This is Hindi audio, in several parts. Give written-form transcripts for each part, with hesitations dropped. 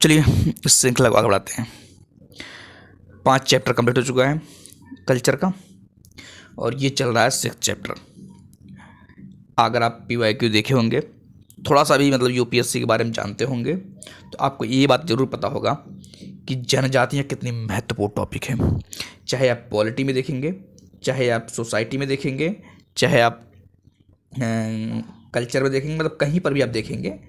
चलिए इस श्रृंखला को आगे बढ़ाते हैं। 5 चैप्टर कंप्लीट हो चुका है कल्चर का और ये चल रहा है 6 चैप्टर। अगर आप PYQ देखे होंगे, थोड़ा सा भी मतलब UPSC के बारे में जानते होंगे, तो आपको ये बात ज़रूर पता होगा कि जनजातियाँ कितनी महत्वपूर्ण टॉपिक है। चाहे आप पॉलिटी में देखेंगे, चाहे आप सोसाइटी में देखेंगे, चाहे आप कल्चर में देखेंगे, मतलब कहीं पर भी आप देखेंगे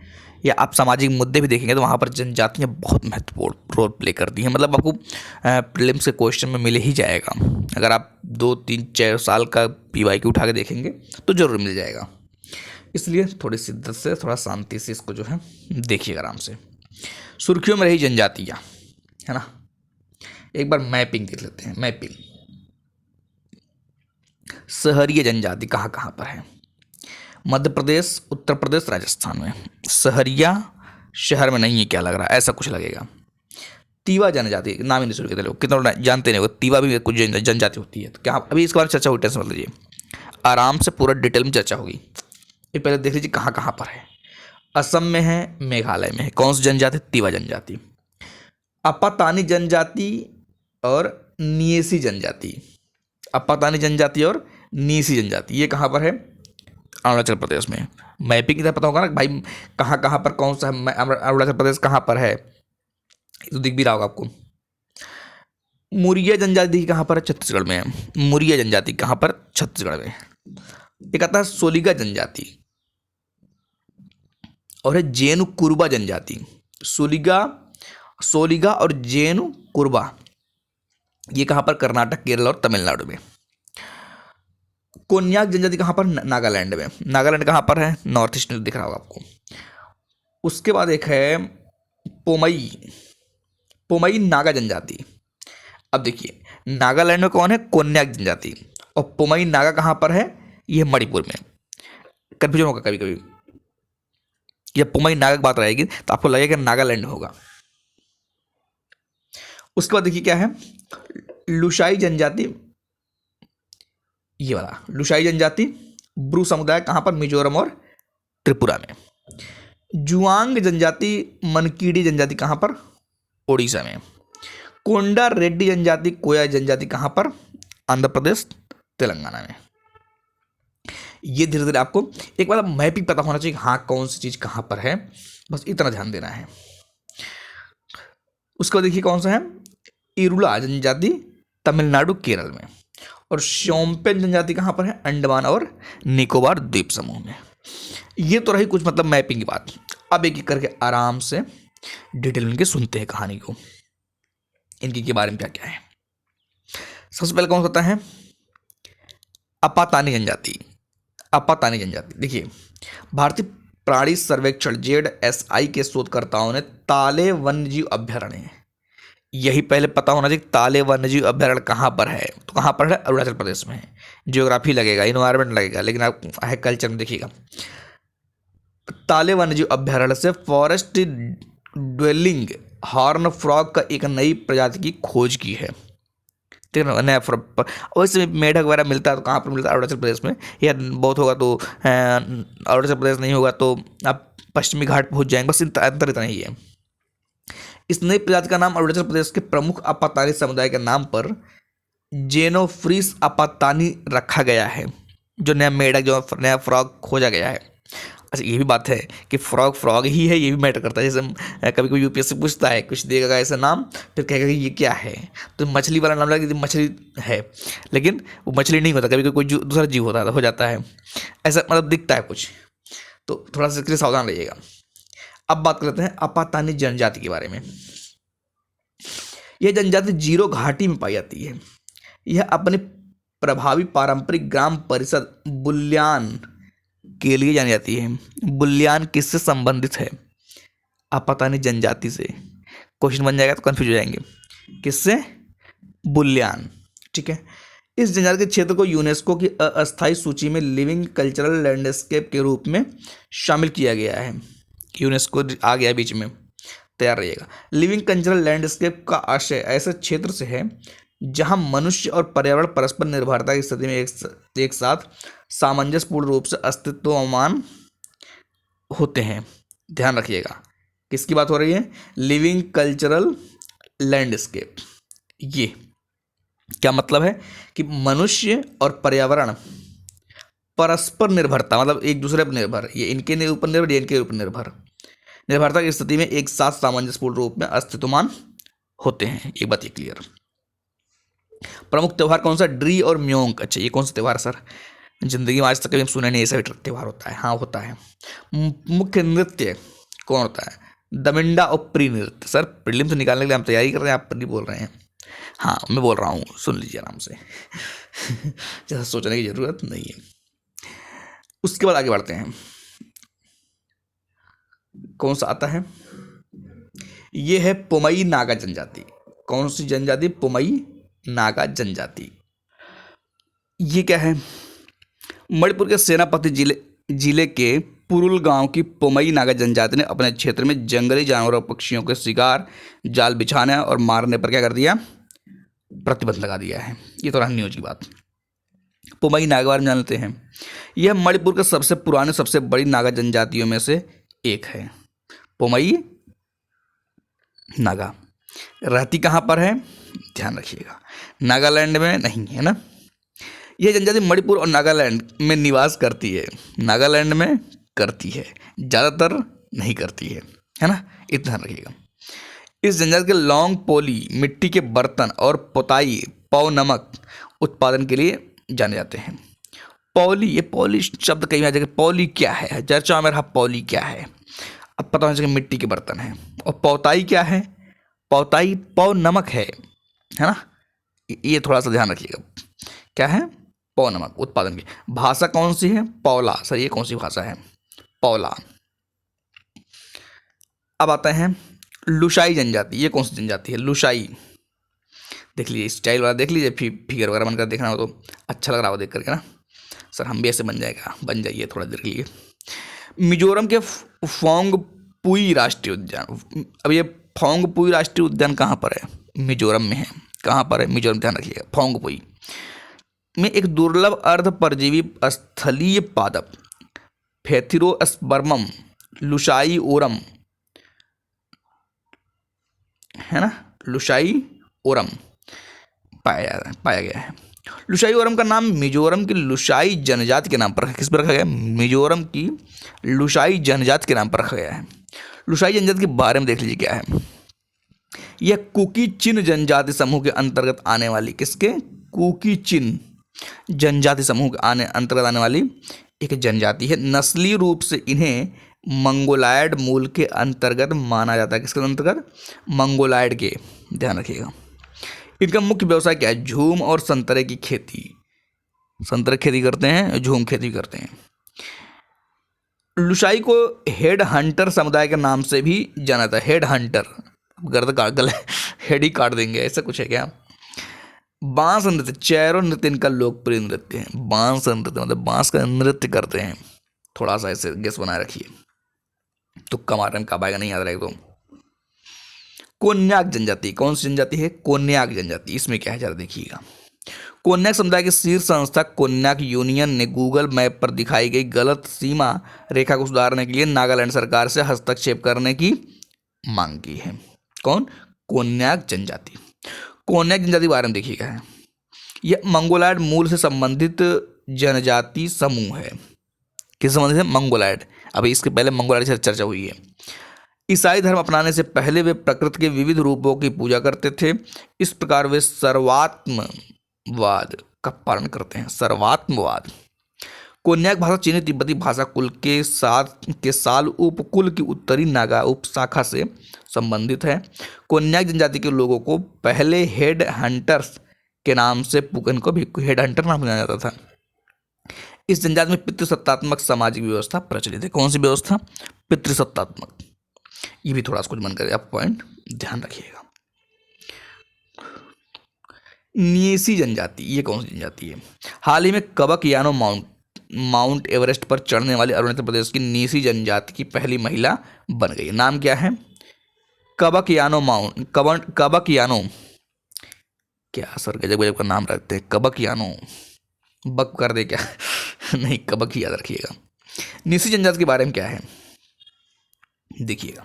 या आप सामाजिक मुद्दे भी देखेंगे तो वहाँ पर जनजातियाँ बहुत महत्वपूर्ण रोल प्ले करती हैं। मतलब आपको प्रीलिम्स के क्वेश्चन में मिल ही जाएगा। अगर आप 2-3-4 साल का PYQ उठा के देखेंगे तो ज़रूर मिल जाएगा। इसलिए थोड़ी शिद्दत से, थोड़ा शांति से इसको जो है देखिए आराम से। सुर्खियों में रही जनजातियाँ, है ना। एक बार मैपिंग देख लेते हैं। मैपिंग, शहरीय जनजाति कहाँ कहाँ पर है? मध्य प्रदेश, उत्तर प्रदेश, राजस्थान में। सहरिया शहर में नहीं है, क्या लग रहा है? ऐसा कुछ लगेगा। तीवा जनजाति, नाम ही नहीं सुन के लोग, कितना लोग जानते नहीं होगा तीवा भी कुछ जनजाति होती है। तो क्या अभी इसके बारे में चर्चा हुई? टेंशन मत लीजिए, आराम से पूरा डिटेल में चर्चा होगी। ये पहले देख लीजिए कहाँ कहाँ पर है। असम में है, मेघालय में है। कौन सी जनजाति? तीवा जनजाति। अपातानी जनजाति और नियसी जनजाति। अपातानी जनजाति और नियसी जनजाति ये कहाँ पर है? अरुणाचल प्रदेश में। मैपिंग की तरह पता होगा ना भाई, कहाँ कहाँ पर कौन सा है। अरुणाचल प्रदेश कहाँ पर है तो दिख भी रहा होगा आपको। मुरिया जनजाति कहाँ पर है? छत्तीसगढ़ में है। मुरिया जनजाति कहाँ पर? छत्तीसगढ़ में। एक आता है सोलिगा जनजाति और है जेनु कुरुबा जनजाति। सोलिगा और जेनु कुरुबा ये कहाँ पर? कर्नाटक, केरल और तमिलनाडु में। कोन्याक जनजाति कहाँ पर? नागालैंड में। नागालैंड कहाँ पर है? नॉर्थ ईस्ट में दिख रहा होगा आपको। उसके बाद एक है पोमई नागा जनजाति। अब देखिए नागालैंड में कौन है? कोन्याक जनजाति। और पोमई नागा कहाँ पर है? ये मणिपुर में। कन्फ्यूजन होगा कभी कभी, जब पोमई नागा की बात रहेगी तो आपको लगेगा नागालैंड होगा। उसके बाद देखिए क्या है, लुशाई जनजाति। ये वाला लुशाई जनजाति ब्रू समुदाय कहाँ पर? मिजोरम और त्रिपुरा में। जुआंग जनजाति, मनकीडी जनजाति कहाँ पर? ओडिशा में। कोंडा रेड्डी जनजाति, कोया जनजाति कहाँ पर? आंध्र प्रदेश, तेलंगाना में। ये धीरे धीरे आपको एक बार मैपिंग पता होना चाहिए, हाँ कौन सी चीज कहाँ पर है, बस इतना ध्यान देना है। उसके बाद देखिए कौन सा है, इरुला जनजाति तमिलनाडु, केरल में। और शोम्पेन जनजाति कहाँ पर है? अंडमान और निकोबार द्वीप समूह में। ये तो रही कुछ मतलब मैपिंग की बात। अब एक एक करके आराम से डिटेल में सुनते हैं कहानी को, इनकी के बारे में क्या क्या है। सबसे पहले कौन होता है? अपातानी जनजाति। अपातानी जनजाति देखिए, भारतीय प्राणी सर्वेक्षण JSI के शोधकर्ताओं ने ताले वन्यजीव अभ्यारण्य, यही पहले पता होना चाहिए ताले वन्यजीव अभ्यारण्य कहाँ पर है। तो कहाँ पर है? अरुणाचल प्रदेश में है। जियोग्राफी लगेगा, इन्वायरमेंट लगेगा, लेकिन आप है कल्चर में देखिएगा। ताले वन्यजीव अभ्यारण्य से फॉरेस्ट ड्वेलिंग हॉर्न फ्रॉग का एक नई प्रजाति की खोज की है। ठीक है, नया वैसे मेढक वगैरह मिलता है तो कहाँ पर मिलता है? अरुणाचल प्रदेश में। या बहुत होगा तो अरुणाचल प्रदेश नहीं होगा तो आप पश्चिमी घाट पहुँच जाएंगे, बस अंतर इतना ही है। इस नई प्रजाति का नाम अरुणाचल प्रदेश के प्रमुख अपातानी समुदाय के नाम पर जेनोफ्रिस अपातानी रखा गया है, जो नया मेढक, जो नया फ्रॉग खोजा गया है। अच्छा ये भी बात है कि फ्रॉग ही है, ये भी मैटर करता है। जैसे कभी कभी UPSC पूछता है, कुछ देगा ऐसा नाम, फिर कहेगा कि ये क्या है, तो मछली वाला नाम लगा, मछली है लेकिन वो मछली नहीं होता, कभी कोई दूसरा जीव होता हो जाता है, ऐसा मतलब दिखता है कुछ, तो थोड़ा सा इसके लिए सावधान रहिएगा। अब बात करते हैं अपातानी जनजाति के बारे में। यह जनजाति जीरो घाटी में पाई जाती है। यह अपने प्रभावी पारंपरिक ग्राम परिषद बुल्यान के लिए जानी जाती है। बुल्यान किससे संबंधित है? अपातानी जनजाति से। क्वेश्चन बन जाएगा तो कंफ्यूज हो जाएंगे, किससे? बुल्यान। ठीक है, इस जनजाति के क्षेत्र को यूनेस्को की अस्थायी सूची में लिविंग कल्चरल लैंडस्केप के रूप में शामिल किया गया है। यूनेस्को आ गया बीच में, तैयार रहिएगा। लिविंग कल्चरल लैंडस्केप का आशय ऐसे क्षेत्र से है जहां मनुष्य और पर्यावरण परस्पर निर्भरता की स्थिति में एक साथ सामंजस्यपूर्ण रूप से अस्तित्वमान होते हैं। ध्यान रखिएगा, किसकी बात हो रही है? Living cultural landscape. ये क्या मतलब है कि मनुष्य और पर्यावरण परस्पर निर्भरता, मतलब एक दूसरे पर निर्भर, ये इनके ऊपर निर्भर, ये इनके ऊपर निर्भर, निर्भरता की स्थिति में एक साथ सामंजस्यपूर्ण रूप में अस्तित्वमान होते हैं। एक बात ये क्लियर। प्रमुख त्योहार कौन सा? ड्री और म्योंग। अच्छा, ये कौन सा त्योहार सर? जिंदगी में आज तक कभी हम सुने नहीं ऐसा भी त्योहार होता है। हाँ होता है। मुख्य नृत्य कौन होता है? दमिंडा और प्री नृत्य। सर प्रीलिम से निकालने के लिए हम तैयारी कर रहे हैं, आप प्री बोल रहे हैं। हाँ मैं बोल रहा हूँ, सुन लीजिए आराम से। जैसा सोचने की जरूरत नहीं है। उसके बाद आगे बढ़ते हैं। कौन सा आता है? ये है पुमई नागा जनजाति। कौन सी जनजाति? पुमई नागा जनजाति। ये क्या है? मणिपुर के सेनापति जिले के पुरुल गांव की पुमई नागा जनजाति ने अपने क्षेत्र में जंगली जानवरों और पक्षियों के शिकार, जाल बिछाने और मारने पर क्या कर दिया? प्रतिबंध लगा दिया है। ये तो रहा न्यूज की बात। पुमई नागा बारे में जानते हैं। यह मणिपुर के सबसे पुराने, सबसे बड़ी नागा जनजातियों में से एक है। पुमई नागा रहती कहाँ पर है? ध्यान रखिएगा, नागालैंड में नहीं है ना। यह जनजाति मणिपुर और नागालैंड में निवास करती है। नागालैंड में करती है, ज़्यादातर नहीं करती है ना, इतना ध्यान रखिएगा। इस जनजाति के लौंग पोली, मिट्टी के बर्तन और पोताई, पौ नमक उत्पादन के लिए जाने जाते हैं। पौली, ये पौली शब्द कई बार जगह, पौली क्या है? चर्चा में रहा पौली क्या है। अब पता होना चाहिए मिट्टी के बर्तन है। और पौताई क्या है? पौताई पौ नमक है ना। ये थोड़ा सा ध्यान रखिएगा, क्या है? पौ नमक उत्पादन की। भाषा कौन सी है? पौला। सर ये कौन सी भाषा है? पौला। अब आते हैं लुशाई जनजाति। ये कौन सी जनजाति है? लुशाई। देख लीजिए स्टाइल वाला, देख लीजिए फिगर वगैरह बनकर देखना हो तो अच्छा लग रहा हो देख करके ना। सर हम भी ऐसे बन जाएगा, बन जाइए थोड़ा देर के लिए। मिजोरम के फोंगपुई राष्ट्रीय उद्यान। अब ये फोंगपुई राष्ट्रीय उद्यान कहाँ पर है? मिजोरम में है। कहाँ पर है? मिजोरम। ध्यान रखिएगा, फोंगपुई में एक दुर्लभ अर्ध परजीवी स्थलीय पादप फेथिरोस्पर्मम लुशाई ओरम है ना, लुशाई ओरम पाया गया है। लुशाई ओरम का नाम मिजोरम की लुशाई जनजाति के नाम पर किस पर रखा गया? मिजोरम की लुशाई जनजाति के नाम पर रखा गया है। लुशाई जनजाति के बारे में देख लीजिए क्या है। यह कुकी चिन जनजाति समूह के अंतर्गत आने वाली, किसके? कुकी चिन जनजाति समूह के अंतर्गत आने वाली एक जनजाति है। नस्लीय रूप से इन्हें मंगोलायड मूल के अंतर्गत माना जाता है। किसके अंतर्गत? मंगोलायड के। ध्यान रखिएगा। इनका मुख्य व्यवसाय क्या है? झूम और संतरे की खेती। संतरे खेती करते हैं, झूम खेती करते हैं। लुशाई को हेड हंटर समुदाय के नाम से भी जाना जाता है। हेड हंटर, गर्द काट गले हेड ही काट देंगे, ऐसा कुछ है क्या? बांस नृत्य, चैरो नृत्य इनका लोकप्रिय नृत्य है। बांस नृत्य मतलब बांस का नृत्य करते हैं। थोड़ा सा ऐसे गेस बनाए रखिए, तुक्का मारने में कब आएगा नहीं याद रहेगा तो। कोन्याक जनजाति। कौन सी जनजाति है? कोन्याक जनजाति। इसमें क्या है जरा देखिएगा। कोन्याक समुदाय की शीर्ष संस्था कोन्याक यूनियन ने गूगल मैप पर दिखाई गई गलत सीमा रेखा को सुधारने के लिए नागालैंड सरकार से हस्तक्षेप करने की मांग की है। कौन? कोन्याक जनजाति। कोन्याक जनजाति के बारे में देखिएगा है। यह मंगोलायड मूल से संबंधित जनजाति समूह है। किस संबंधित है? मंगोलायड। अभी इसके पहले मंगोलायड से चर्चा हुई है। ईसाई धर्म अपनाने से पहले वे प्रकृति के विविध रूपों की पूजा करते थे। इस प्रकार वे सर्वात्मवाद का पालन करते हैं। सर्वात्मवाद। कोन्याक भाषा चीनी तिब्बती भाषा कुल के साल उपकुल की उत्तरी नागा उपशाखा से संबंधित है। कोन्याक जनजाति के लोगों को पहले हेड हंटर्स के नाम से इनको भी हेड हंटर नाम जाना जाता था। इस जनजाति में पितृसत्तात्मक सामाजिक व्यवस्था प्रचलित है। कौन सी व्यवस्था? पितृसत्तात्मक। ये भी थोड़ा सा कुछ मन करे, आप पॉइंट ध्यान रखिएगा। नीसी जनजाति। ये कौन सी जनजाति है? हाल ही में कबक यानो माउंट एवरेस्ट पर चढ़ने वाली अरुणाचल प्रदेश की नीसी जनजाति की पहली महिला बन गई। नाम क्या है? कबक यानो। क्या सर गजब गजब का नाम रखते हैं। कबक यानो, बक कर दे क्या? नहीं, कबक ही याद रखिएगा। नीसी जनजाति के बारे में क्या है देखिएगा।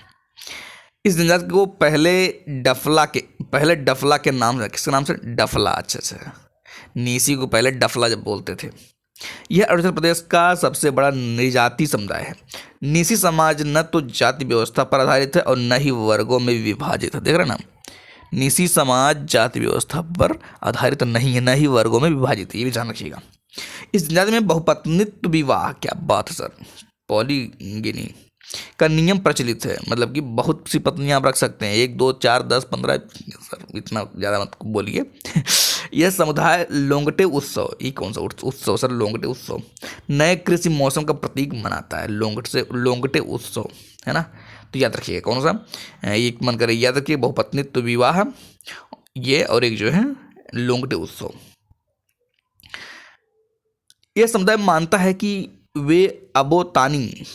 इस जनजाति को पहले डफला के नाम से, किसके नाम से, डफला, अच्छा, नीसी को पहले डफला जब बोलते थे। यह अरुणाचल प्रदेश का सबसे बड़ा नृजाति समुदाय है। नीसी समाज न तो जाति व्यवस्था पर आधारित है और न ही वर्गों में विभाजित है। देख रहे ना, नीसी समाज जाति व्यवस्था पर आधारित नहीं है, न ही वर्गों में विभाजित है, ये भी ध्यान रखिएगा। इस जनजाति में बहुपत्नित्व विवाह, क्या बात है सर, पॉलीगिनी का नियम प्रचलित है, मतलब कि बहुत सी पत्नियां आप रख सकते हैं, 1 2 4 10 15, सर इतना ज़्यादा मत बोलिए। यह समुदाय लोंगटे उत्सव, ये कौन सा उत्सव सर, लोंगटे उत्सव, नए कृषि मौसम का प्रतीक मनाता है। लोंगटे उत्सव है ना, तो याद रखिएगा कौन सा, एक मन करे याद रखिए, बहुपत्नित्व विवाह ये, और एक जो है लोंगटे उत्सव। यह समुदाय मानता है कि वे अबोतानी,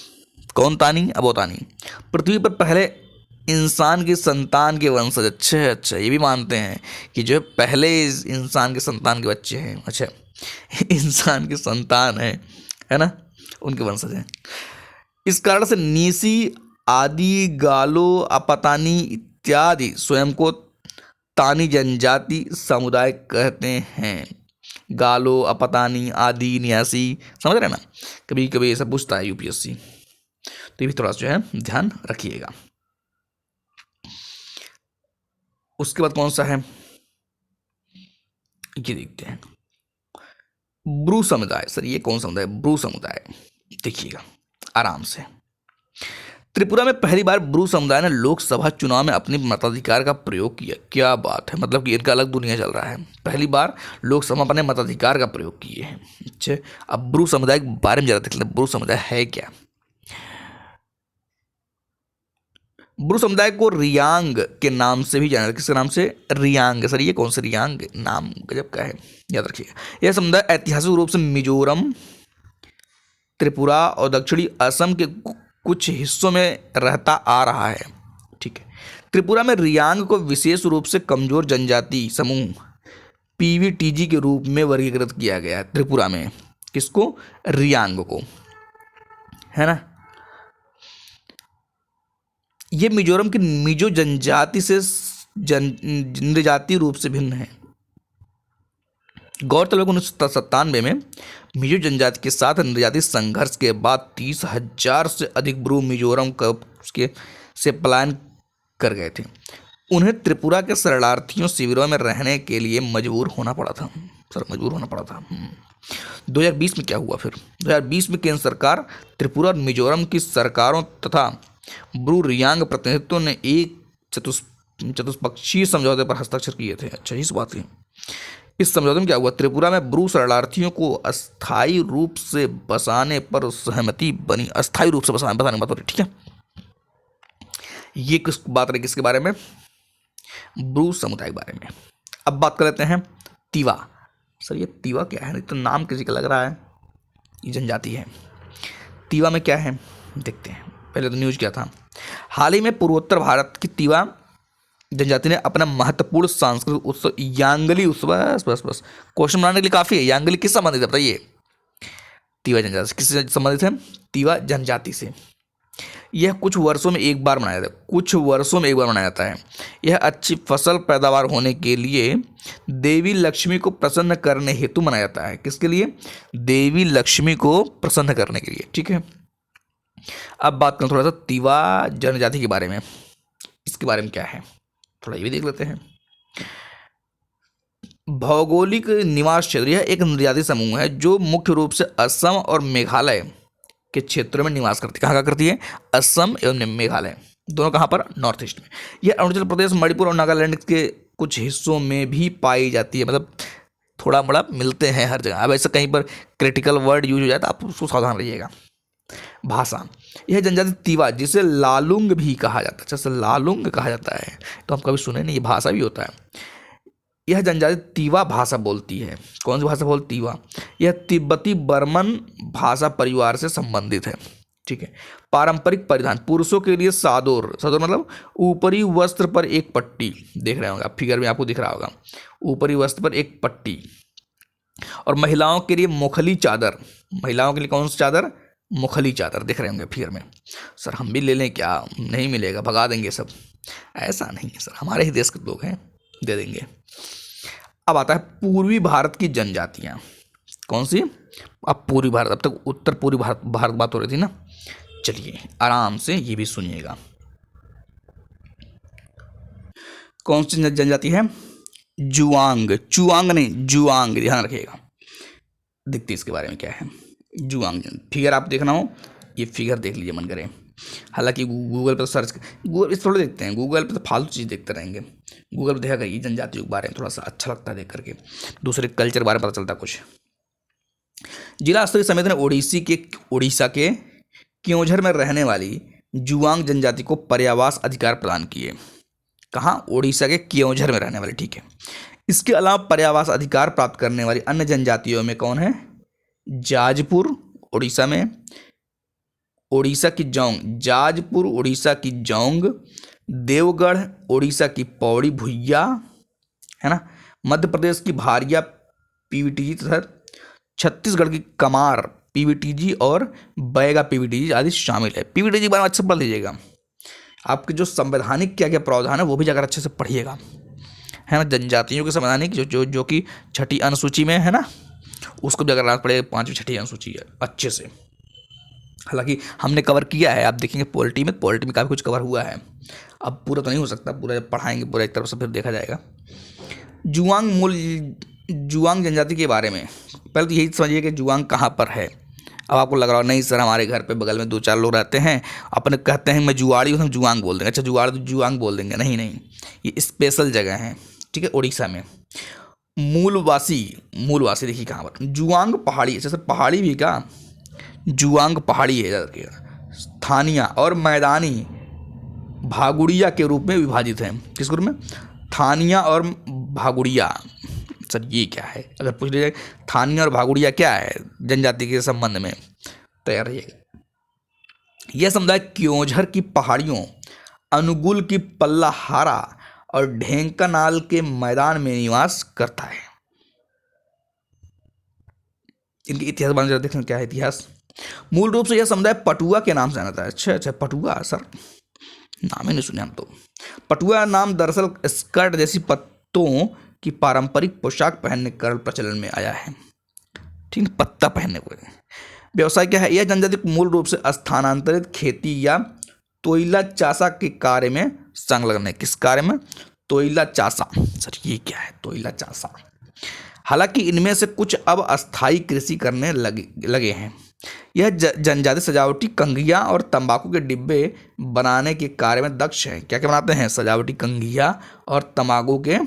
कौन तानी, अबोतानी, पृथ्वी पर पहले इंसान की संतान के वंशज। अच्छा, ये भी मानते हैं कि जो पहले इस इंसान के संतान के बच्चे हैं, अच्छा इंसान की संतान है ना, उनके वंशज हैं। इस कारण से नीसी आदि, गालो, अपतानी इत्यादि स्वयं को तानी जनजाति समुदाय कहते हैं। गालो, अपतानी, आदि, न्यासी, समझ रहे ना, कभी कभी ये सब पूछता है यूपीएससी, तो ये भी थोड़ा सा जो है ध्यान रखिएगा। उसके बाद कौन सा है, ये देखते हैं, ब्रू समुदाय। सर ये कौन समुदाय, ब्रू समुदाय, देखिएगा आराम से। त्रिपुरा में पहली बार ब्रू समुदाय ने लोकसभा चुनाव में अपने मताधिकार का प्रयोग किया। क्या बात है, मतलब कि इनका अलग दुनिया चल रहा है, पहली बार लोकसभा अपने मताधिकार का प्रयोग किए हैं। अच्छा, अब ब्रू समुदाय के बारे में जरा देख लेते हैं, ब्रू समुदाय है क्या। ब्रू समुदाय को रियांग के नाम से भी जाना जाता है, किसके नाम से, रियांग। सर ये कौन सा रियांग, नाम गजब का है, याद रखिएगा। यह समुदाय ऐतिहासिक रूप से मिजोरम, त्रिपुरा और दक्षिणी असम के कुछ हिस्सों में रहता आ रहा है। ठीक है, त्रिपुरा में रियांग को विशेष रूप से कमजोर जनजाति समूह पीवीटीजी के रूप में वर्गीकृत किया गया है। त्रिपुरा में किसको, रियांग को, है ना। ये मिजोरम की मिजो जनजाति से नृजातीय रूप से भिन्न है। गौरतलब 1997 में मिजो जनजाति के साथ नृजातीय संघर्ष के बाद 30,000 से अधिक ब्रू मिजोरम से पलायन कर गए थे। उन्हें त्रिपुरा के शरणार्थियों शिविरों में रहने के लिए मजबूर होना पड़ा था। सर मजबूर होना पड़ा था। 2020 में क्या हुआ फिर, 2020 में केंद्र सरकार, त्रिपुरा और मिजोरम की सरकारों तथा ब्रू रियांग प्रतिनिधित्व ने एक चतुष्पक्षीय समझौते पर हस्ताक्षर किए थे। अच्छा, इस बात है। इस समझौते में क्या हुआ, त्रिपुरा में ब्रू शरणार्थियों को अस्थायी रूप से बसाने पर सहमति बनी। अस्थायी रूप से बसाने की बात हो रही, ठीक है। ये किस बात रही, किसके बारे में, ब्रू समुदाय के बारे में। अब बात कर लेते हैं तीवा। सर ये तीवा क्या है, तो नाम किसी का लग रहा है, ये जनजाति है। तीवा में क्या है देखते हैं, पहले तो न्यूज क्या था। हाल ही में पूर्वोत्तर भारत की तीवा जनजाति ने अपना महत्वपूर्ण सांस्कृतिक उत्सव यांगली उत्सव, बस क्वेश्चन बनाने के लिए काफी है। यांगली किस संबंधित है बताइए, तीवा जनजाति किससे संबंधित है, तीवा जनजाति से। यह कुछ वर्षों में एक बार मनाया जाता है। यह अच्छी फसल पैदावार होने के लिए देवी लक्ष्मी को प्रसन्न करने हेतु मनाया जाता है। किसके लिए, देवी लक्ष्मी को प्रसन्न करने के लिए, ठीक है। अब बात करें थोड़ा सा तीवा जनजाति के बारे में, इसके बारे में क्या है थोड़ा ये भी देख लेते हैं। भौगोलिक निवास क्षेत्र, यह एक नृजाति समूह है जो मुख्य रूप से असम और मेघालय के क्षेत्रों में निवास करती है। कहाँ करती है, असम एवं मेघालय, दोनों कहाँ पर, नॉर्थ ईस्ट में। यह अरुणाचल प्रदेश, मणिपुर और नागालैंड के कुछ हिस्सों में भी पाई जाती है, मतलब थोड़ा बड़ा मिलते हैं हर जगह। अब ऐसा कहीं पर क्रिटिकल वर्ड यूज हो जाए तो आप उसको सावधान रहिएगा। भाषा, यह जनजाति तीवा जिसे लालुंग भी कहा जाता है, जैसे लालुंग कहा जाता है, तो हम कभी सुने नहीं, ये भाषा भी होता है। यह जनजाति तीवा भाषा बोलती है। कौन सी भाषा बोलती, तीवा। यह तिब्बती बर्मन भाषा परिवार से संबंधित है, ठीक है। पारंपरिक परिधान, पुरुषों के लिए सादोर मतलब ऊपरी वस्त्र पर एक पट्टी, देख रहे होंगे आप फिगर में, आपको दिख रहा होगा, ऊपरी वस्त्र पर एक पट्टी। और महिलाओं के लिए मोखली चादर, महिलाओं के लिए कौन सी चादर, मुखली चादर दिख रहे होंगे फिगर में। सर हम भी ले लें क्या? नहीं मिलेगा, भगा देंगे सब। ऐसा नहीं है सर, हमारे ही देश के लोग हैं, दे देंगे। अब आता है पूर्वी भारत की जनजातियां। कौन सी? अब पूर्वी भारत, अब तक उत्तर पूर्वी भारत बात हो रही थी ना। चलिए आराम से ये भी सुनिएगा। कौन सी जनजाति है? जुआंग, चुआंग नहीं, जुआंग, ध्यान रखिएगा। देखते इसके बारे में क्या है। जुआंग फिगर आप देखना हो, ये फिगर देख लीजिए मन करे। हालांकि गूगल पर सर्च, गूगल इस थोड़े देखते हैं, गूगल पर तो फालतू चीज़ देखते रहेंगे। गूगल पर देखा करिए जनजातियों के बारे में, थोड़ा सा अच्छा लगता है देख करके, दूसरे कल्चर के बारे में पता चलता कुछ। जिला स्तरीय समिति ने उड़ीसा के क्योंझर में रहने वाली जुआंग जनजाति को पर्यावास अधिकार प्रदान किए। कहाँ? उड़ीसा के क्योंझर में रहने वाली, ठीक है। इसके अलावा पर्यावास अधिकार प्राप्त करने वाली अन्य जनजातियों में कौन है? जाजपुर उड़ीसा में, उड़ीसा की जौंग, जाजपुर उड़ीसा की जौंग, देवगढ़ उड़ीसा की पौड़ी भुइया, है ना, मध्य प्रदेश की भारिया पीवीटीजी तथा छत्तीसगढ़ की कमार पीवीटीजी और बैगा पीवीटीजी आदि शामिल है। पीवीटीजी के बारे में अच्छे से पढ़ लीजिएगा। आपके जो संवैधानिक क्या क्या प्रावधान है वो भी जाकर अच्छे से पढ़िएगा, है ना। जनजातियों के संवैधानिक जो कि छठी अनुसूची में है ना, उसको भी अगर आप पढ़े, 5वीं 6ठी अनुसूची है अच्छे से। हालांकि हमने कवर किया है, आप देखेंगे पॉलिटी में काफ़ी कुछ कवर हुआ है। अब पूरा तो नहीं हो सकता, पूरा जब पढ़ाएंगे पूरा एक तरफ से फिर देखा जाएगा। जुआंग जनजाति के बारे में पहले तो यही समझिए कि जुआंग कहाँ पर है। अब आपको लग रहा हो नहीं सर हमारे घर पे बगल में 2-4 लोग रहते हैं, अपने कहते हैं मैं जुआड़ी हूँ, हम जुआंग बोल देंगे। अच्छा जुआंग बोल देंगे, नहीं नहीं, ये स्पेशल जगह है, ठीक है, उड़ीसा में। मूलवासी देखिए कहाँ पर, जुआंग पहाड़ी। अच्छा सर पहाड़ी भी का? जुआंग पहाड़ी है, याद रखिएगा। स्थानीय और मैदानी भागुड़िया के रूप में विभाजित है। किस रूप में? थानिया और भागुड़िया। सर ये क्या है? अगर पूछ लीजिए थानिया और भागुड़िया क्या है जनजाति के संबंध में, तैयार रहिएगा। यह समुदाय क्योंझर की पहाड़ियों, अनुगुल की पल्लाहारा और ढेंकानाल के मैदान में निवास करता है। इनके इतिहास बारे में देखें क्या है इतिहास। मूल रूप से यह समुदाय पटुआ के नाम से जाना था। अच्छा पटुआ, सर नाम ही नहीं सुने हम तो। पटुआ नाम दरअसल स्कर्ट जैसी पत्तों की पारंपरिक पोशाक पहनने का प्रचलन में आया है, ठीक है, पत्ता पहनने को। व्यवसाय क्या है? यह जनजाति मूल रूप से स्थानांतरित खेती या तोइला चासा के कार्य में संलग्न है। किस कार्य में? तोइला चासा। सर ये क्या है तोइला चासा? हालांकि इनमें से कुछ अब अस्थायी कृषि करने लगे हैं। यह जनजाति सजावटी कंघियाँ और तंबाकू के डिब्बे बनाने के कार्य में दक्ष है। क्या क्या बनाते हैं? सजावटी कंघियाँ और तंबाकू के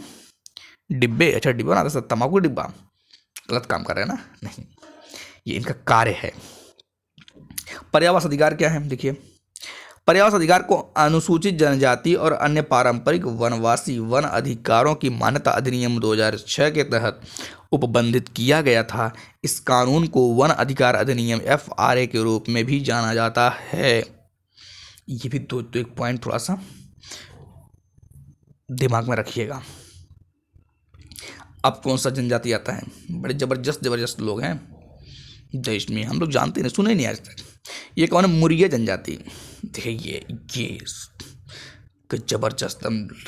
डिब्बे। अच्छा डिब्बा बनाते सर, तंबाकू डिब्बा? गलत काम कर रहे हैं ना, नहीं, ये इनका कार्य है। पर्यावास अधिकार क्या है? देखिए पर्यावास अधिकार को अनुसूचित जनजाति और अन्य पारंपरिक वनवासी वन अधिकारों की मान्यता अधिनियम 2006 के तहत उपबंधित किया गया था। इस कानून को वन अधिकार अधिनियम FRA के रूप में भी जाना जाता है। ये भी तो एक पॉइंट थोड़ा सा दिमाग में रखिएगा। अब कौन सा जनजाति आता है? बड़े जबरदस्त लोग हैं देश में, हम लोग जानते नहीं, सुने नहीं आज तक। ये कौन है? मुरिया जनजाति। देखिए ये जबरदस्त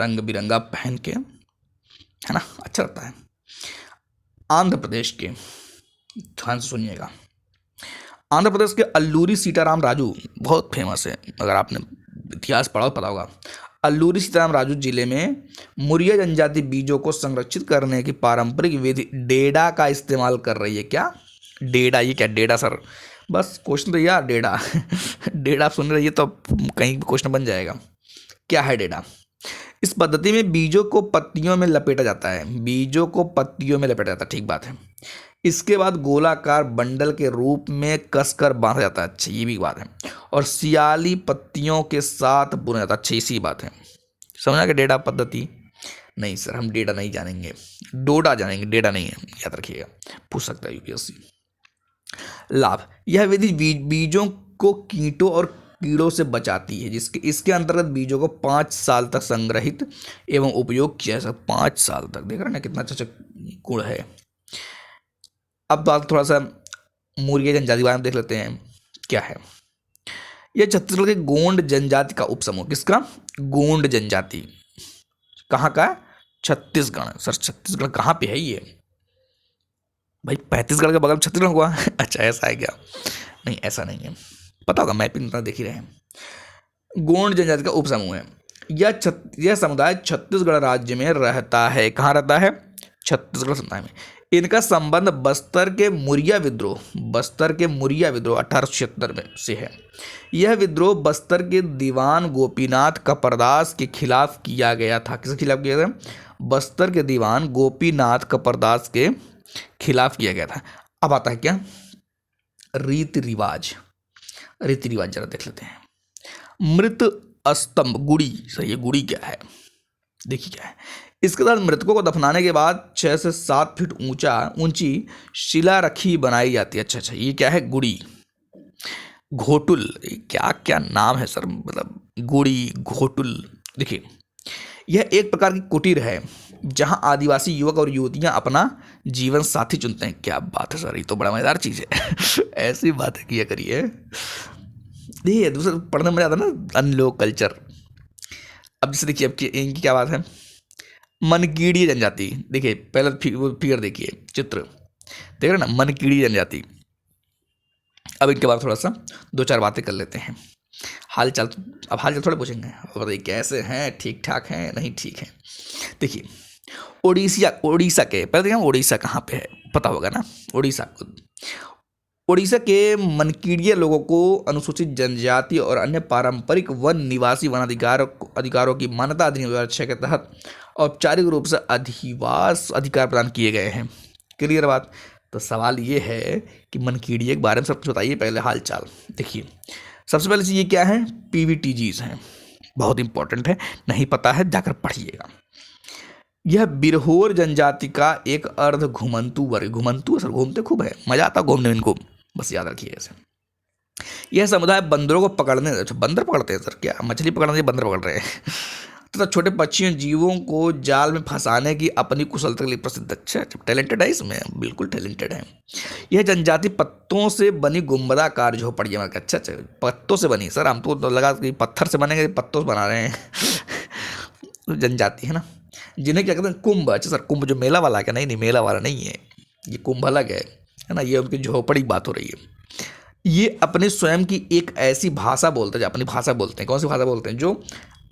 रंग बिरंगा पहन के, है ना, अच्छा लगता है। आंध्र प्रदेश के, ध्यान से सुनिएगा, आंध्र प्रदेश के अल्लूरी सीताराम राजू बहुत फेमस है, अगर आपने इतिहास पढ़ा पता होगा। अल्लूरी सीताराम राजू जिले में मुरिया जनजाति बीजों को संरक्षित करने की पारंपरिक विधि डेडा का इस्तेमाल कर रही है। क्या डेडा? ये क्या डेडा सर? बस क्वेश्चन तो यार डेडा डेडा आप सुन रही है तो कहीं भी क्वेश्चन बन जाएगा। क्या है डेडा? इस पद्धति में बीजों को पत्तियों में लपेटा जाता है, ठीक बात है। इसके बाद गोलाकार बंडल के रूप में कसकर बांधा जाता है। अच्छा ये भी बात है। और सियाली पत्तियों के साथ बुना जाता है। अच्छा इसी बात है, समझा कि डेडा पद्धति? नहीं सर हम डेडा नहीं जानेंगे, डोडा जानेंगे, डेडा नहीं है, याद रखिएगा, पूछ सकता है UPSC। लाभ, यह विधि बीजों को कीटों और कीड़ों से बचाती है, इसके अंतर्गत बीजों को 5 साल तक संग्रहित एवं उपयोग किया जा सकता है। 5 साल तक, देख रहे हैं ना कितना अच्छा गुण है। अब बात थोड़ा सा मुर्गे जनजाति बारे में देख लेते हैं। क्या है? यह छत्तीसगढ़ के गोंड जनजाति का उपसमूह। किसका? गोंड जनजाति। कहाँ का? छत्तीसगढ़। सर छत्तीसगढ़ कहाँ पे है ये? भाई 35गढ़ के बगल में छत्तीसगढ़ हुआ। अच्छा ऐसा है क्या? नहीं ऐसा नहीं है, पता होगा, मैपिंग देख ही रहे हैं। गोंड जनजाति का उपसमूह है। यह समुदाय छत्तीसगढ़ राज्य में रहता है। कहाँ रहता है? छत्तीसगढ़ समुदाय में। इनका संबंध बस्तर के मुरिया विद्रोह 1876 में से है। यह विद्रोह बस्तर के दीवान गोपीनाथ कपरदास के खिलाफ किया गया था। किसके खिलाफ किया गया? बस्तर के दीवान गोपीनाथ कपरदास के खिलाफ किया गया था। अब आता है क्या? रीति रिवाज जरा देख लेते हैं। मृत स्तंभ गुड़ी। सही है, गुड़ी क्या है? देखिए क्या है। इसके साथ मृतकों को दफनाने के बाद 6 से 7 फीट ऊंची शिला रखी बनाई जाती है। अच्छा, ये क्या है? गुड़ी। घोटुल, क्या क्या नाम है सर, मतलब गुड़ी, घोटुल। देखिए, यह एक प्रकार की कुटीर है जहां आदिवासी युवक और युवतियां अपना जीवन साथी चुनते हैं। क्या बात है सर, ये तो बड़ा मजेदार चीज है। ऐसी बातें किया करिए। देखिए दूसरा पढ़ने में मजा आता है ना, अनलोक कल्चर। अब जैसे देखिए, अब इनकी क्या बात है? मनकीड़ी जनजाति। देखिए पहले फिगर देखिए, चित्र देख रहे ना, मनकीड़ी जनजाति। अब इनके बाद थोड़ा सा 2-4 बातें कर लेते हैं। हाल चाल थोड़े पूछेंगे और बताइए कैसे हैं, ठीक ठाक हैं, नहीं ठीक है। देखिए उड़ीसा के, पहले देखिए उड़ीसा कहाँ पे है, पता होगा ना उड़ीसा के मनकीड़िया लोगों को अनुसूचित जनजाति और अन्य पारंपरिक वन निवासी वन अधिकारों की मान्यता अधिनियम 2006 के तहत औपचारिक रूप से अधिवास अधिकार प्रदान किए गए हैं। क्लियर बात? तो सवाल ये है कि मनकीड़िया के बारे में सब कुछ बताइए, पहले हाल चाल। देखिए सबसे पहले चीज़ ये क्या है? PVTGs हैं, बहुत इंपॉर्टेंट है, नहीं पता है जाकर पढ़िएगा। यह बिरहोर जनजाति का एक अर्ध घुमंतु वर्ग। घुमंतु सर घूमते खूब है, मजा आता घूमने में इनको, बस याद रखिए ऐसे। यह समुदाय बंदरों को पकड़ने, बंदर पकड़ते हैं सर, क्या मछली पकड़ने बंदर पकड़ रहे हैं, तथा छोटे पक्षियों जीवों को जाल में फंसाने की अपनी कुशलता के लिए प्रसिद्ध। अच्छा, टैलेंटेड है इसमें, बिल्कुल टैलेंटेड है। यह जनजाति पत्तों से बनी गुंबदाकार झोपड़ियाँ। अच्छा, पत्तों से बनी। सर हम तो लगा कि पत्थर से बनेंगे, पत्तों से बना रहे हैं। जनजाति है ना, जिन्हें क्या कहते हैं? कुंभ। अच्छा सर, कुंभ जो मेला वाला क्या? नहीं, मेला वाला नहीं है, ये कुंभ अलग है ना, ये उनकी झोपड़ी की बात हो रही है। ये अपने स्वयं की एक ऐसी भाषा बोलते हैं, अपनी भाषा बोलते हैं। कौन सी भाषा बोलते हैं? जो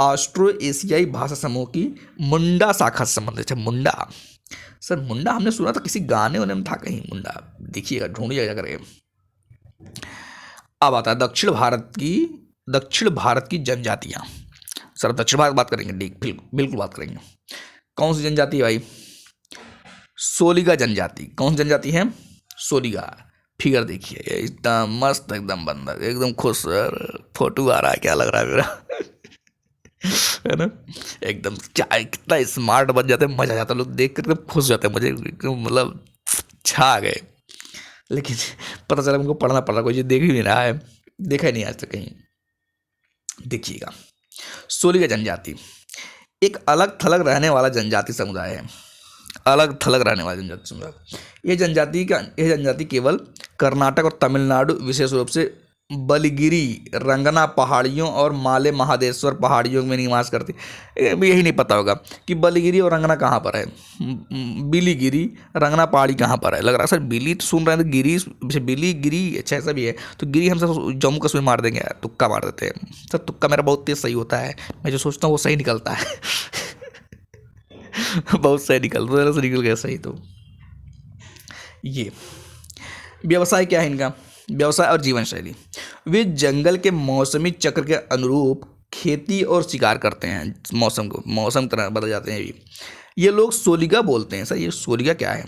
ऑस्ट्रो एशियाई भाषा समूह की मुंडा शाखा से संबंधित है। मुंडा, सर मुंडा हमने सुना था किसी गाने वाने में था कहीं, मुंडा देखिएगा, ढूंढिएगा करें। अब आता है दक्षिण भारत की जनजातियां। सर दक्षिण भारत बात करेंगे, बिल्कुल बात करेंगे। कौन सी जनजाति है भाई? सोलिगा जनजाति। कौन सी जनजाति है? सोलिगा। फिगर देखिए, इतना मस्त एकदम बंदर, एकदम खुश सर, फोटो आ रहा है, क्या लग रहा है मेरा? है ना, एकदम क्या कितना स्मार्ट बन जाते हैं, मजा आ जाता है, लोग देख कर खुश जाते हैं, मुझे मतलब छा गए। लेकिन पता चला उनको पढ़ना पड़ रहा, कोई देख ही नहीं रहा है, देखा ही नहीं आज तक कहीं। देखिएगा, सोलिगा जनजाति एक अलग थलग रहने वाला जनजाति समुदाय है। अलग थलग रहने वाला जनजाति समुदाय। यह जनजाति केवल कर्नाटक और तमिलनाडु, विशेष रूप से बलिगिरी रंगना पहाड़ियों और माले महादेश्वर पहाड़ियों में निवास करती। यही नहीं पता होगा कि बलिगिरी और रंगना कहाँ पर है, बिलीगिरी रंगना पहाड़ी कहाँ पर है। लग रहा है सर बिली तो सुन रहे हैं, तो गिरी बिली गिरी, अच्छा ऐसा भी है, तो गिरी हम सब जम्मू कश्मीर मार देंगे यार, तुक्का मार देते हैं सर। तुक्का मेरा बहुत तेज सही होता है, मैं जो सोचता हूँ वो सही निकलता है। बहुत सही निकल गया सही। तो ये व्यवसाय क्या है इनका? व्यवसाय और जीवन शैली, वे जंगल के मौसमी चक्र के अनुरूप खेती और शिकार करते हैं। मौसम तरह बदल जाते हैं ये लोग सोलिगा बोलते हैं। सर ये सोलिगा क्या है?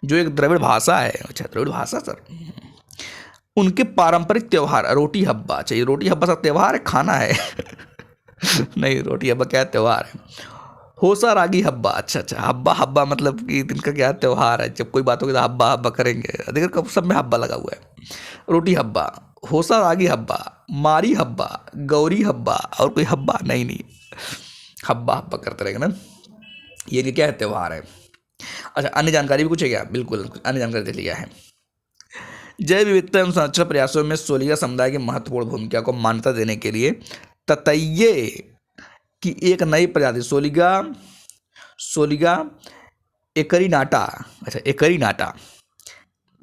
जो एक द्रविड़ भाषा है। अच्छा, द्रविड़ भाषा सर। उनके पारंपरिक त्यौहार रोटी हब्बा। अच्छा, ये रोटी हब्बा सर त्यौहार है, खाना है? नहीं, रोटी हब्बा क्या है? त्यौहार है। होसा रागी हब्बा। अच्छा, हब्बा मतलब कि इनका क्या त्यौहार है, जब कोई बात होगी तो हब्बा करेंगे। देखिए कब सब में हब्बा लगा हुआ है। रोटी हब्बा, होसा रागी हब्बा, मारी हब्बा, गौरी हब्बा और कोई हब्बा नहीं, हब्बा करते रहेंगे ना। ये क्या है? त्यौहार है। अच्छा, अन्य जानकारी भी कुछ है क्या? बिल्कुल अन्य जानकारी देख लिया है। जैव विविधता एवं संरक्षण प्रयासों में सोलिगा समुदाय की महत्वपूर्ण भूमिका को मान्यता देने के लिए ततैये की एक नई प्रजाति सोलिगा सोलिगा एकरिनाटा, अच्छा एकरिनाटा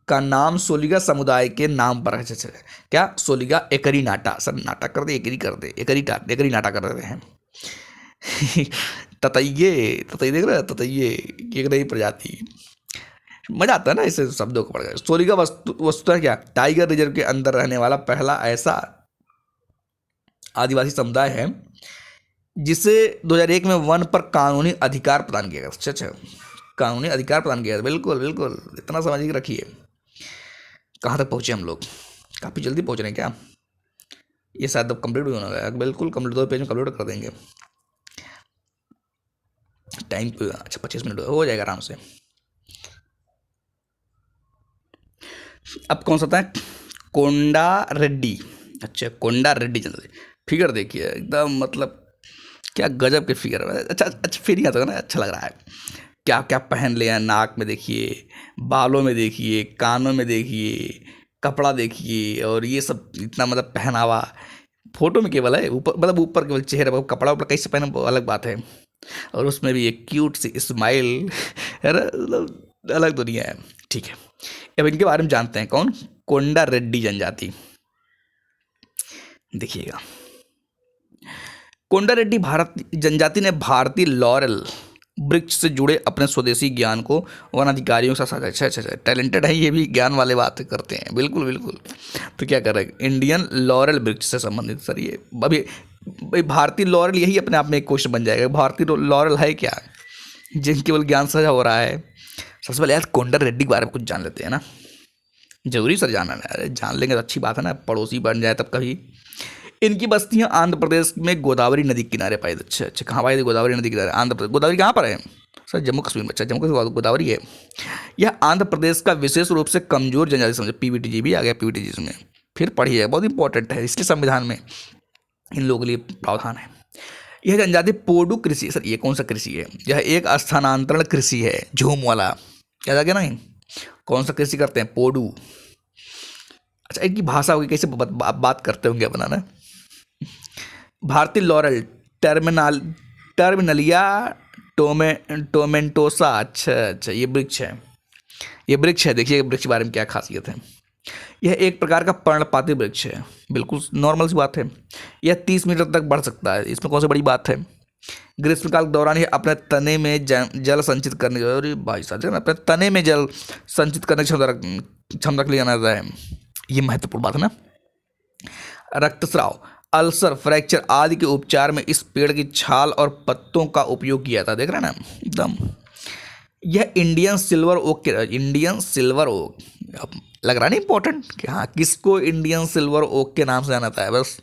का नाम सोलिगा समुदाय के नाम पर है। अच्छा, क्या सोलिगा एकरिनाटा, सर नाटा कर दे एकरी कर दे, एकरिनाटा कर देते हैं। ततैये ततैये देख रहे हैं, ततैये एक नई प्रजाति, मजा आता है ना ऐसे शब्दों को पढ़कर। सोलिगा वस्तुतः क्या टाइगर रिजर्व के अंदर रहने वाला पहला ऐसा आदिवासी समुदाय है जिसे 2001 में वन पर कानूनी अधिकार प्रदान किया गया। अच्छा, कानूनी अधिकार प्रदान किया गया, बिल्कुल बिल्कुल, इतना समझ के रखिए। कहाँ तक पहुँचे हम लोग? काफ़ी जल्दी पहुँच रहे हैं क्या? ये शायद अब कंप्लीट भी होना है, बिल्कुल कंप्लीट, 2 पेज में कंप्लीट कर देंगे। टाइम अच्छा 25 मिनट हो जाएगा आराम से। अब कौन सा था? कोंडा रेड्डी। अच्छा, कोंडा रेड्डी जनरल फिगर देखिए एकदम, मतलब क्या गजब के फिगर है। अच्छा अच्छा फीलिंग आता है ना, अच्छा लग रहा है। क्या क्या पहन लिया, नाक में देखिए, बालों में देखिए, कानों में देखिए, कपड़ा देखिए, और ये सब इतना मतलब पहनावा फोटो में केवल है, ऊपर मतलब ऊपर केवल चेहरे पर, कपड़ा ऊपर कैसे पहना वो अलग बात है, और उसमें भी एक क्यूट सी स्माइल है ना, मतलब अलग दुनिया है। ठीक है, अब इनके बारे में जानते हैं। कौन? कोंडा रेड्डी जनजाति। देखिएगा, कोंडा रेड्डी भारत जनजाति ने भारतीय लॉरेल वृक्ष से जुड़े अपने स्वदेशी ज्ञान को वन अधिकारियों के साथ साझा। अच्छा, टैलेंटेड है ये भी, ज्ञान वाले बातें करते हैं, बिल्कुल बिल्कुल। तो क्या कर रहे हैं? इंडियन लॉरेल वृक्ष से संबंधित। सर ये अभी भाई भारतीय लॉरेल, यही अपने आप में एक क्वेश्चन बन जाएगा, भारतीय लॉरेल है क्या जिन केवल ज्ञान साझा हो रहा है? सबसे पहले यार कोंडा रेड्डी के बारे में कुछ जान लेते हैं ना, जरूरी सर जानना है। अरे जान लेंगे तो अच्छी बात है ना, पड़ोसी बन जाए तब कभी। इनकी बस्तियां आंध्र प्रदेश में गोदावरी नदी के किनारे पाई। अच्छा अच्छा, कहाँ पाई थी? गोदावरी नदी के किनारे, आंध्र प्रदेश। गोदावरी कहाँ पर है? सर जम्मू कश्मीर में। अच्छा, जम्मू कश्मीर गोदावरी है। यह आंध्र प्रदेश का विशेष रूप से कमजोर जनजाति समझे, पीवीटीजी भी आ गया, पीवीटीजी में फिर पढ़िए, बहुत इंपॉर्टेंट है, इसलिए संविधान में इन लोगों के लिए प्रावधान है। यह जनजाति पोडू कृषि, सर ये कौन सा कृषि है? यह एक स्थानांतरण कृषि है, झूम वाला, याद आ गया नहीं? कौन सा कृषि करते हैं? पोडू। अच्छा, इनकी भाषा होगी, कैसे बात करते होंगे अपना ना। भारतीय लॉरेल टर्मिनलिया टोमेंटोसा। अच्छा अच्छा, ये वृक्ष है, ये वृक्ष है। देखिए वृक्ष के बारे में क्या खासियत है। यह एक प्रकार का पर्णपाती वृक्ष है, बिल्कुल नॉर्मल सी बात है। यह 30 मीटर तक बढ़ सकता है, इसमें कौन सी बड़ी बात है। ग्रीष्मकाल के दौरान यह अपने तने में जल संचित करने के, अरे भाई साहब, अपने तने में जल संचित करने की क्षमता रख लिया जाता है। ये महत्वपूर्ण बात है ना। रक्तस्राव, अल्सर, फ्रैक्चर आदि के उपचार में इस पेड़ की छाल और पत्तों का उपयोग किया था। देख रहे हैं ना एकदम। यह Indian silver oak, Indian silver oak लग रहा है ना इंपॉर्टेंट, कि हाँ किसको इंडियन सिल्वर ओक के नाम से जाना था, बस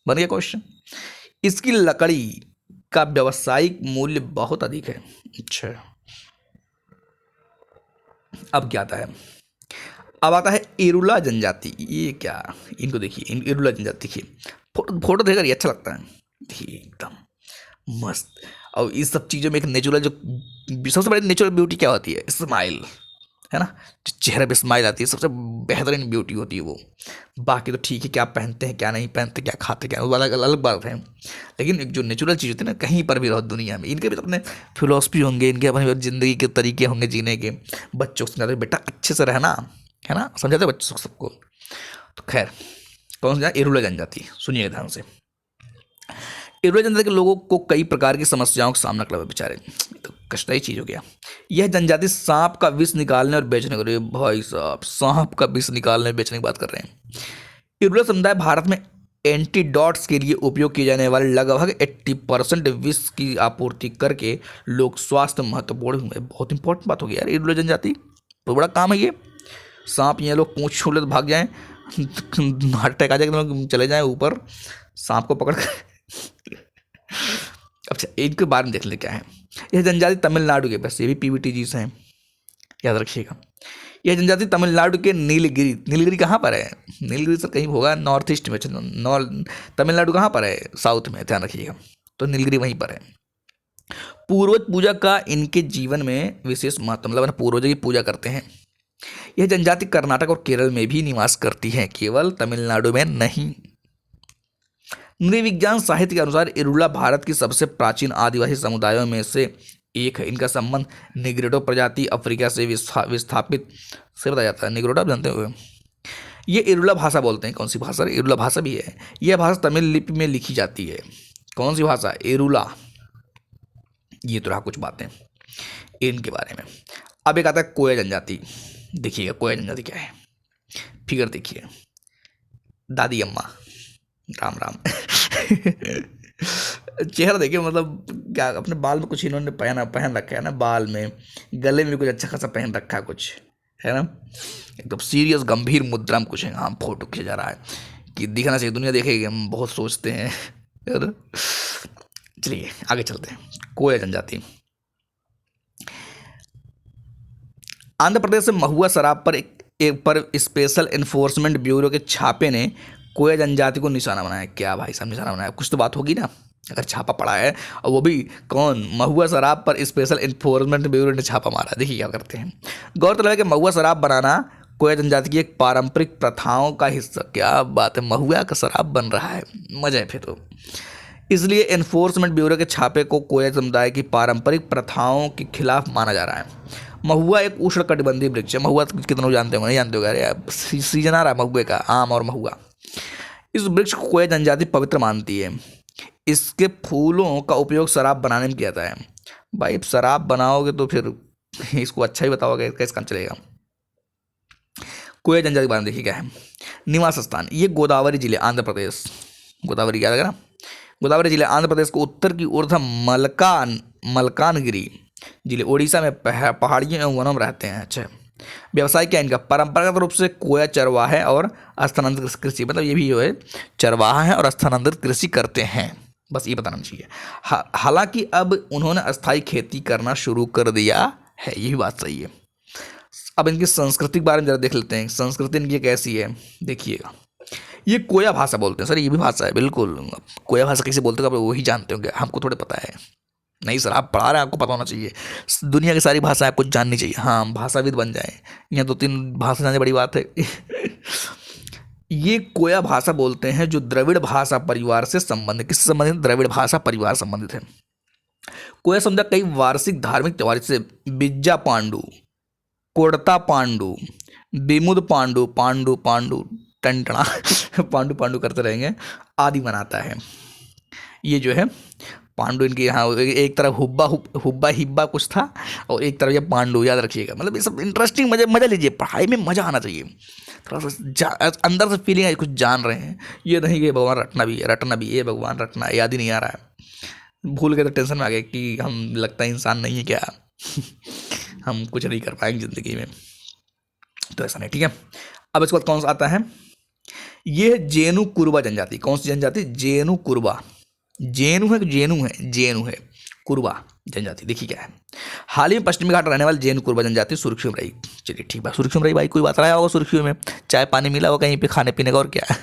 बन गया क्वेश्चन। इसकी लकड़ी का व्यावसायिक मूल्य बहुत अधिक है। अच्छा, अब क्या आता है? अब आता है इरुला जनजाति। ये क्या, इनको देखिए, इरुला जनजाति देखिए, फोटो देखकर ये अच्छा लगता है, देखिए एकदम मस्त। और इस सब चीज़ों में एक नेचुरल, जो सबसे बड़ी नेचुरल ब्यूटी क्या होती है? स्माइल, है ना, जो चेहरे पे स्माइल आती है, सबसे बेहतरीन ब्यूटी होती है वो। बाकी तो ठीक है, क्या पहनते हैं क्या नहीं पहनते, क्या खाते क्या, वो अलग अलग बात है। लेकिन एक जो नेचुरल चीज़ होती है ना, कहीं पर भी रहो दुनिया में, इनके भी तो अपने फिलोसफी होंगे, इनके अपने ज़िंदगी के तरीके होंगे जीने के। बच्चों को समझाते बेटा अच्छे से रहना, है ना, समझाते बच्चों सबको। तो खैर, कौन सा? इरुला जनजाति। सुनिए ध्यान से। इरुला जनजाति के लोगों को कई प्रकार की समस्याओं का सामना करना, बेचारे तो कष्टदायी चीज़ हो गया। यह जनजाति सांप का विष निकालने और बेचने कर रही है। भाई साहब, सांप का विष निकालने और बेचने की बात कर रहे हैं। इरुला समुदाय भारत में एंटीडॉट्स के लिए उपयोग किए जाने वाले लगभग 80% विष की आपूर्ति करके लोक स्वास्थ्य महत्वपूर्ण हुए। बहुत इंपॉर्टेंट बात हो गई यार, इरुला जनजाति तो बड़ा काम है ये। सांप ये लोग पूंछ छू ले तो भाग जाएं, हार्ट अटैक आ जाएगा तो चले जाएं ऊपर सांप को पकड़ कर। अच्छा, इनके बारे में देख ले क्या है। यह जनजाति तमिलनाडु के, बस ये भी पीवीटीजी से हैं, याद रखिएगा। यह जनजाति तमिलनाडु के नीलगिरी, नीलगिरी कहाँ पर है? नीलगिरी सर कहीं होगा नॉर्थ ईस्ट में, तमिलनाडु कहाँ पर है? साउथ में, ध्यान रखिएगा। तो नीलगिरी वहीं पर है। पूर्वज पूजा का इनके जीवन में विशेष महत्व, मतलब पूर्वजों की पूजा करते हैं। यह जनजाति कर्नाटक और केरल में भी निवास करती है, केवल तमिलनाडु में नहीं। नृविज्ञान साहित्य के अनुसार इरुला भारत की सबसे प्राचीन आदिवासी समुदायों में से एक है। इनका संबंध निग्रोडो प्रजाति अफ्रीका से विस्थापित से बताया जाता है। निग्रोडो आप जानते हो, ये इरुला भाषा बोलते हैं। कौन सी भाषा? इरुला भाषा भी है। यह भाषा तमिल लिपि में लिखी जाती है। कौन सी भाषा? इरुला। ये तो रहा कुछ बातें इनके बारे में। अब एक आता है कोया जनजाति। देखिएगा कोया जनजाति क्या है, फिगर देखिए, दादी अम्मा, राम राम। चेहरा देखिए, मतलब क्या अपने बाल में कुछ इन्होंने पहन रखा है ना, बाल में, गले में कुछ अच्छा खासा पहन रखा है कुछ, है ना, एकदम सीरियस गंभीर मुद्रा में कुछ है। हाँ, फोटो खींचा जा रहा है कि दिखना चाहिए, दुनिया देखेगी, हम बहुत सोचते हैं, है ना। चलिए आगे चलते हैं। कोया जनजाति आंध्र प्रदेश से महुआ शराब पर स्पेशल एनफोर्समेंट ब्यूरो के छापे ने कोया जनजाति को निशाना बनाया। क्या भाई साहब निशाना बनाया? कुछ तो बात होगी ना, अगर छापा पड़ा है, और वो भी कौन? महुआ शराब पर स्पेशल एनफोर्समेंट ब्यूरो ने छापा मारा। देखिए क्या करते हैं। गौरतलब है कि महुआ शराब बनाना कोया जनजाति की एक पारंपरिक प्रथाओं का हिस्सा। क्या बात है, महुआ का शराब बन रहा है, मजा है फिर तो। इसलिए एनफोर्समेंट ब्यूरो के छापे को कोया समुदाय की पारंपरिक प्रथाओं के खिलाफ माना जा रहा है। महुआ एक उष्णकटिबंधीय वृक्ष है। महुआ कितने लोग जानते होंगे, नहीं जानते होंगे, अरे सीजन आ रहा है महुए का, आम और महुआ। इस वृक्ष को कोया जनजाति पवित्र मानती है। इसके फूलों का उपयोग शराब बनाने में किया जाता है। भाई शराब बनाओगे तो फिर इसको अच्छा ही बताओगे, कैसे काम चलेगा। कोया जनजाति के बारे में देखिए क्या है। निवास स्थान, ये गोदावरी जिले आंध्र प्रदेश, गोदावरी क्या लगा ना, गोदावरी जिले आंध्र प्रदेश को उत्तर की ओर तथा मलकानगिरी जिले उड़ीसा में पहाड़ियों एवं वनों में रहते हैं। अच्छा, व्यवसाय क्या है इनका? परंपरागत रूप से कोया चरवाहा और स्थानांतरित कृषि, मतलब ये भी जो है चरवाहा है और स्थानांतरित कृषि करते हैं, बस ये बताना चाहिए। हालांकि अब उन्होंने अस्थायी खेती करना शुरू कर दिया है, ये भी बात सही है। अब इनकी संस्कृति के बारे में जरा देख लेते हैं। संस्कृति इनकी कैसी है देखिएगा। ये कोया भाषा बोलते हैं। सर ये भी भाषा है, बिल्कुल। कोया भाषा कैसे बोलते हैं आप वही जानते होंगे, हमको थोड़े पता है। नहीं सर, आप पढ़ा रहे हैं, आपको पता होना चाहिए। दुनिया की सारी भाषा आपको जाननी चाहिए। हाँ, भाषाविद बन जाए। यहाँ 2-3 भाषा जानने बड़ी बात है। ये कोया भाषा बोलते हैं जो द्रविड़ भाषा परिवार से संबंधित, किससे संबंधित? द्रविड़ भाषा परिवार संबंधित है। कोया समुदाय कई वार्षिक धार्मिक त्योहार से बिज्जा पांडु, कोड़ता पांडु, बिमुद पांडु, पांडु पांडु टंटना पांडु पांडु करते रहेंगे, आदि मनाता है। ये जो है पांडु इनकी, यहाँ एक तरफ हुब्बा हिब्बा कुछ था और एक तरफ ये पांडु, याद रखिएगा। मतलब ये सब इंटरेस्टिंग, मजा लीजिए, पढ़ाई में मजा आना चाहिए। थोड़ा सा अंदर से फीलिंग है कुछ जान रहे हैं, ये नहीं कि भगवान रटना भी, ये भगवान रटना याद ही नहीं आ रहा है। भूल गए तो टेंशन में आ गए कि हम लगता है इंसान नहीं है क्या। हम कुछ नहीं कर पाएंगे ज़िंदगी में, तो ऐसा नहीं, ठीक है। अब इसके बाद कौन सा आता है? ये जेनु कुरुबा जनजाति। कौन सी जनजाति? जेनु कुरुबा। जेनु है कुरुबा जनजाति। देखिए क्या है। हाल ही में पश्चिमी घाट रहने वाले जेनु कुरुबा जनजाति सुर्खियों में रही। चलिए ठीक बात, सुर्खियों में रही भाई, कोई बात रहा होगा सुर्खियों में, चाय पानी मिला होगा कहीं पे खाने पीने का, और क्या है।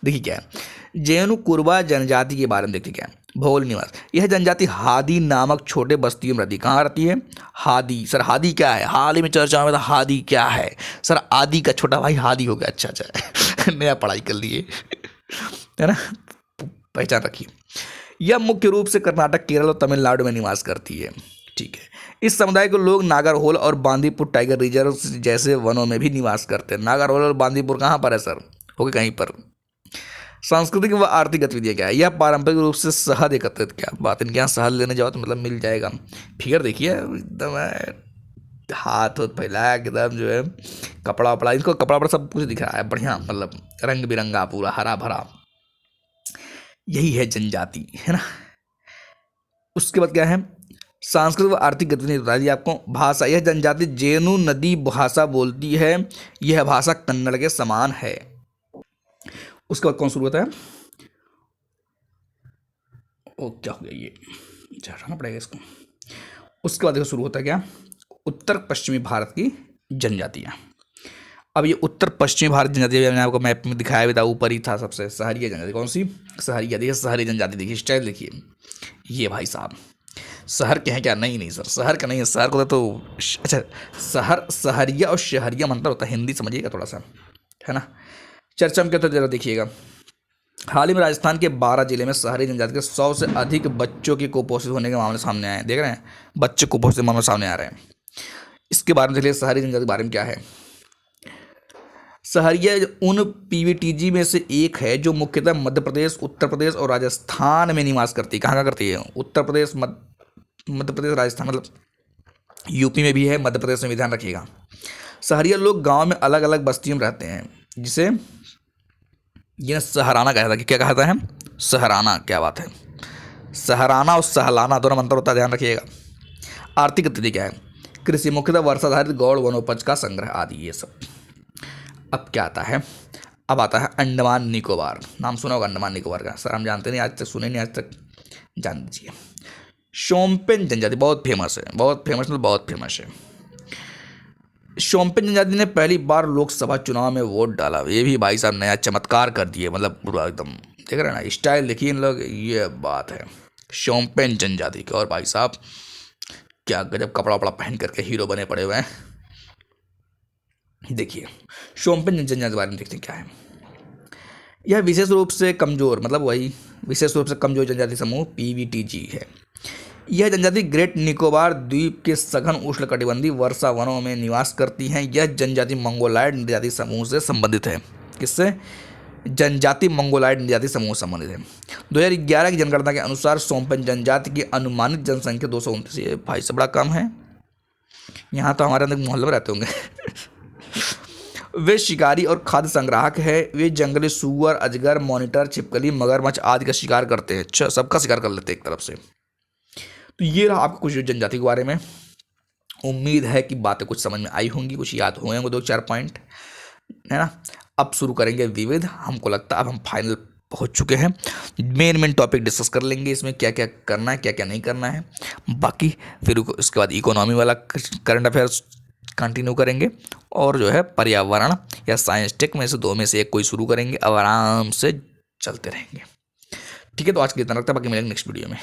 देखिए क्या है। जेनु कुरुबा जनजाति के बारे में देखिए क्या है। भौगोलिक निवास, यह जनजाति हादी नामक छोटे बस्तियों में रहती। कहाँ रहती है? हादी। सर हादी क्या है? हाल ही में चर्चा में था, हादी क्या है? सर आदि का छोटा भाई हादी हो गया। अच्छा नया पढ़ाई कर लिए, है ना, पहचान रखिए। यह मुख्य रूप से कर्नाटक, केरल और तमिलनाडु में निवास करती है, ठीक है। इस समुदाय को लोग नागरहोल और बांदीपुर टाइगर रिजर्व जैसे वनों में भी निवास करते हैं। नागरहोल और बांदीपुर कहाँ पर है सर? होगा कहीं पर। सांस्कृतिक व आर्थिक गतिविधियाँ क्या है? यह पारंपरिक रूप से शहद एकत्रित, क्या बात, इनके यहाँ शहद लेने जाओ तो मतलब मिल जाएगा। फिगर देखिए एकदम, हाथ फैलाया एकदम, जो है कपड़ा वपड़ा, इनको कपड़ा वपड़ा सब कुछ दिख रहा है बढ़िया, मतलब रंग बिरंगा, पूरा हरा भरा। यही है जनजाति, है ना। उसके बाद क्या है? सांस्कृतिक व आर्थिक गतिविधि बता दी आपको। भाषा, यह जनजाति जेनु नदी भाषा बोलती है। यह भाषा कन्नड़ के समान है। उसके बाद कौन शुरू होता है? ओ क्या हो गया, ये हटाना पड़ेगा इसको। उसके बाद देखो शुरू होता है क्या? उत्तर पश्चिमी भारत की जनजातियाँ। अब ये उत्तर पश्चिमी भारत जनजाति, मैंने आपको मैप में दिखाया भी था, ऊपर ही था सबसे। सहरिया जनजाति। कौन सी? सहरिया। देखिए सहरी जनजाति, देखिए स्टाइल देखिए, ये भाई साहब शहर के हैं क्या? नहीं नहीं सर, शहर का नहीं है। शहर को तो अच्छा, शहर शहरिया और शहरिया मंतर होता है, हिंदी समझिएगा थोड़ा सा, है ना। चर्चा में क्या, तो जरा देखिएगा। हाल ही में राजस्थान के 12 जिले में शहरी जनजाति के 100 से अधिक बच्चों के कुपोषित होने के मामले सामने आए हैं। देख रहे हैं, बच्चे कुपोषित के मामले सामने आ रहे हैं। इसके बारे में चलिए, शहरी जनजाति के बारे में क्या है। सहरिया उन पीवीटीजी में से एक है जो मुख्यतः मध्य प्रदेश, उत्तर प्रदेश और राजस्थान में निवास करती है। कहाँ कहाँ करती है? उत्तर प्रदेश, मध्य प्रदेश, राजस्थान, मतलब यूपी में भी है, मध्य प्रदेश में भी, ध्यान रखिएगा। सहरिया लोग गांव में अलग अलग बस्तियों में रहते हैं, जिसे यह सहराना कहता है। क्या कहता है? सहराना। क्या बात है, सहराना और सहलाना दोनों मंत्र होता है, ध्यान रखिएगा। आर्थिक गतिविधि क्या है? कृषि, मुख्यतः वर्षाधारित गौड़ वनोपज का संग्रह आदि, ये सब। अब क्या आता है? अब आता है अंडमान निकोबार। नाम सुना होगा अंडमान निकोबार का, सर हम जानते नहीं, आज तक सुने नहीं, आज तक जान लीजिए। शोम्पेन जनजाति बहुत फेमस है, बहुत फेमस, मतलब बहुत फेमस है। शोम्पेन जनजाति ने पहली बार लोकसभा चुनाव में वोट डाला। ये भी भाई साहब नया चमत्कार कर दिए, मतलब पूरा एकदम, देख रहे हैं ना स्टाइल, देखिए इन लोग, ये बात है शोम्पेन जनजाति की। और भाई साहब क्या गजब कपड़ा वपड़ा पहन करके हीरो बने पड़े हुए हैं। देखिए शोम्पेन जनजाति के बारे में देखते हैं क्या है। यह विशेष रूप से कमजोर, मतलब वही विशेष रूप से कमजोर जनजाति समूह पीवीटीजी है। यह जनजाति ग्रेट निकोबार द्वीप के सघन उष्णकटिबंधीय वर्षा वनों में निवास करती हैं। यह जनजाति मंगोलायड जनजाति समूह से संबंधित है। किससे? जनजाति मंगोलायड जनजाति समूह संबंधित है। 2011 की जनगणना के अनुसार शोम्पेन जनजाति की अनुमानित जनसंख्या 229। ये भाई से बड़ा कम है। यहाँ तो हमारे अंदर मोहल्ले में रहते होंगे। वे शिकारी और खाद्य संग्राहक है। वे जंगली सूअर, अजगर, मॉनिटर, छिपकली, मगरमच्छ आदि का शिकार करते हैं। अच्छा, सबका शिकार कर लेते हैं एक तरफ से। तो ये रहा आपको कुछ जनजाति के बारे में। उम्मीद है कि बातें कुछ समझ में आई होंगी, कुछ याद हुए होंगे, 2-4 पॉइंट, है ना। अब शुरू करेंगे विविध। हमको लगता है अब हम फाइनल पहुंच चुके हैं। मेन टॉपिक डिस्कस कर लेंगे, इसमें क्या क्या करना है, क्या क्या नहीं करना है। बाकी फिर उसके बाद इकोनॉमी वाला करंट अफेयर्स कंटिन्यू करेंगे, और जो है पर्यावरण या साइंस टेक में से 2 में से एक कोई शुरू करेंगे, अब आराम से चलते रहेंगे। ठीक है, तो आज के लिए इतना रखते हैं, बाकी मिलेंगे नेक्स्ट वीडियो में।